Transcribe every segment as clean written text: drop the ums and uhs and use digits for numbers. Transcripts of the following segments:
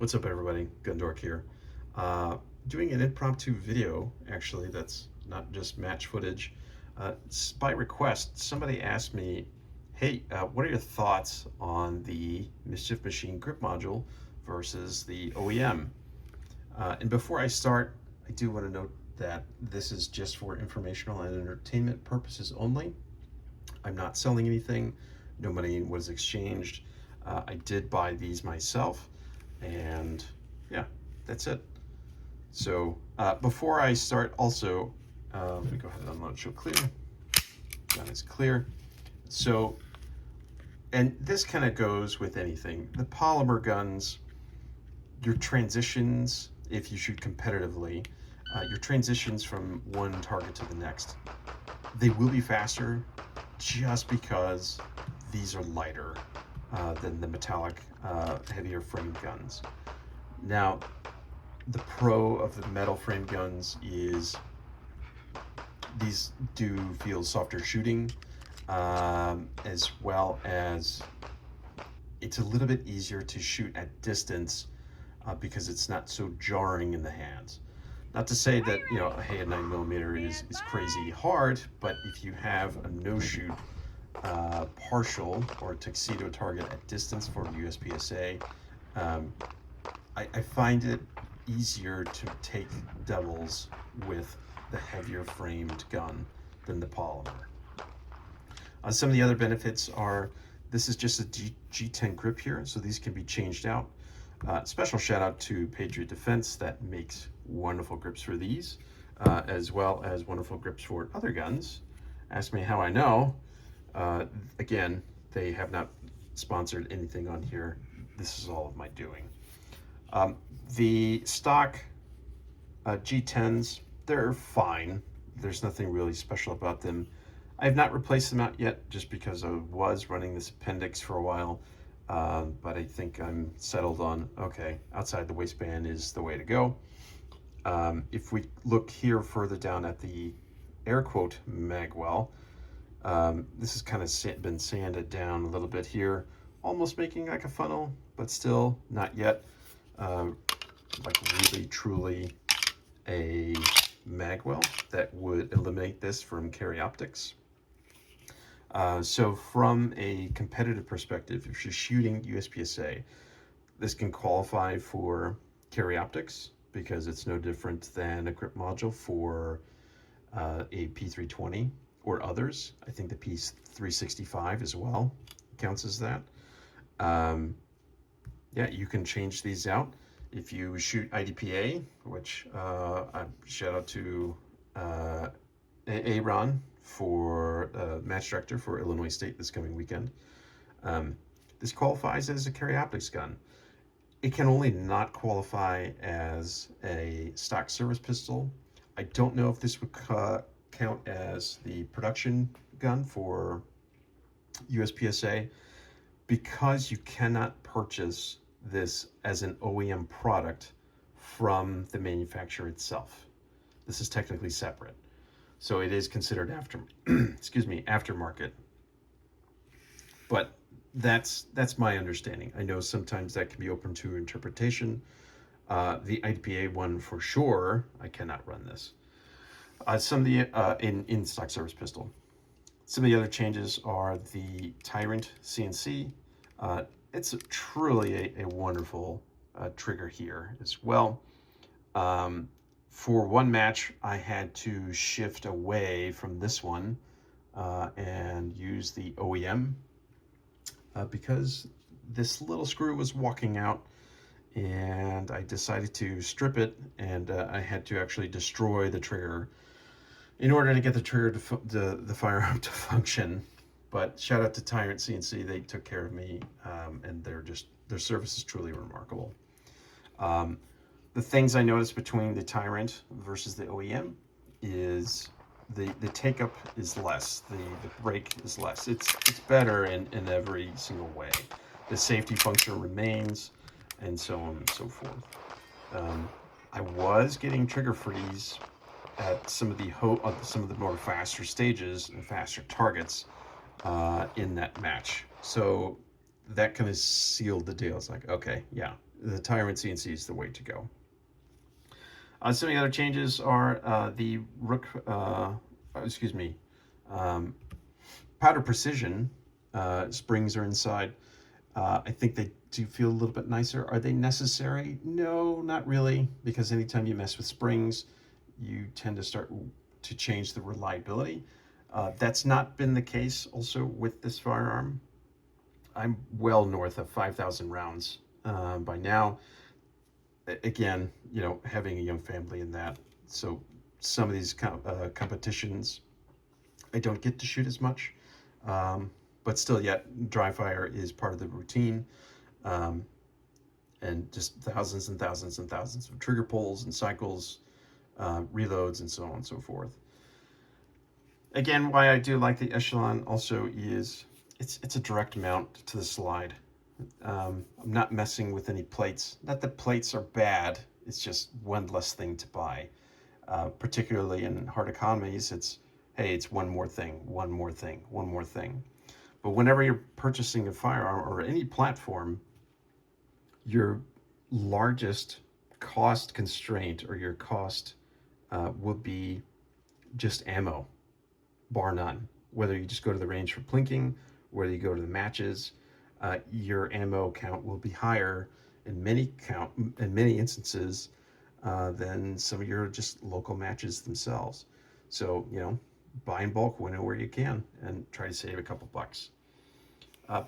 What's up, everybody? Gundork here. Doing an impromptu video, actually, that's not just match footage. By request, somebody asked me, hey, what are your thoughts on the Mischief Machine grip module versus the OEM? And before I start, I do want to note that this is just for informational and entertainment purposes only. I'm not selling anything. No money was exchanged. I did buy these myself, and yeah, that's it. So before I start, also, let me go ahead and unload show clear. That is clear. So, and this kind of goes with anything. The polymer guns, your transitions, if you shoot competitively, your transitions from one target to the next, they will be faster just because these are lighter than the metallic, heavier frame guns. Now, the pro of the metal frame guns is these do feel softer shooting, as well as it's a little bit easier to shoot at distance because it's not so jarring in the hands. Not to say that, hey, a 9mm is crazy hard, but if you have a no-shoot partial or tuxedo target at distance for USPSA, I find it easier to take doubles with the heavier framed gun than the polymer. Some of the other benefits are this is just a G10 grip here, so these can be changed out. Special shout out to Patriot Defense that makes wonderful grips for these, as well as wonderful grips for other guns. Ask me how I know. Again, they have not sponsored anything on here. This is all of my doing. The stock G10s, they're fine. There's nothing really special about them. I have not replaced them out yet just because I was running this appendix for a while. But I think I'm settled on, okay, outside the waistband is the way to go. If we look here further down at the air quote magwell, this has kind of been sanded down a little bit here, almost making like a funnel, but still not yet like really truly a magwell that would eliminate this from carry optics. So from a competitive perspective, if you're shooting USPSA, this can qualify for carry optics because it's no different than a grip module for a P320 or others. I think the P365 as well counts as that. Yeah, you can change these out. If you shoot IDPA, which shout out to Aaron for match director for Illinois State this coming weekend. This qualifies as a carry optics gun. It can only not qualify as a stock service pistol. I don't know if this would count as the production gun for USPSA because you cannot purchase this as an OEM product from the manufacturer itself. This is technically separate. So it is considered aftermarket. But that's my understanding. I know sometimes that can be open to interpretation. The IDPA one for sure, I cannot run this. Some of the in stock service pistol. Some of the other changes are the Tyrant CNC. It's truly a wonderful trigger here as well. For one match, I had to shift away from this one and use the OEM because this little screw was walking out, and I decided to strip it, and I had to actually destroy the trigger in order to get the trigger the firearm to function. But shout out to Tyrant CNC, they took care of me, and their service is truly remarkable. The things I noticed between the Tyrant versus the OEM is the take-up is less, the break is less. It's better in every single way. The safety function remains, and so on and so forth. I was getting trigger freeze at some of the more faster stages and faster targets in that match. So that kind of sealed the deal. It's like, okay, yeah, the Tyrant CNC is the way to go. Some of the other changes are the Rook, excuse me, um, Powder Precision springs are inside. I think they do feel a little bit nicer. Are they necessary? No, not really, because anytime you mess with springs, you tend to start to change the reliability. That's not been the case also with this firearm. I'm well north of 5,000 rounds by now. Again, having a young family in that, so some of these competitions, I don't get to shoot as much, but still, yet dry fire is part of the routine, um, and just thousands and thousands and thousands of trigger pulls and cycles, reloads, and so on and so forth. Again, why I do like the Echelon also is it's a direct mount to the slide. I'm not messing with any plates. Not that plates are bad. It's just one less thing to buy. Particularly in hard economies, it's one more thing, one more thing, one more thing. But whenever you're purchasing a firearm or any platform, your largest cost constraint or your cost will be just ammo, bar none. Whether you just go to the range for plinking, whether you go to the matches, your ammo count will be higher in many instances than some of your just local matches themselves. So buy in bulk whenever you can and try to save a couple bucks.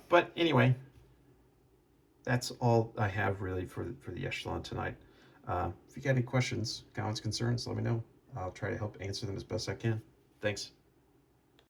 But anyway, that's all I have really for the Echelon tonight. If you got any questions, comments, concerns, let me know. I'll try to help answer them as best I can. Thanks.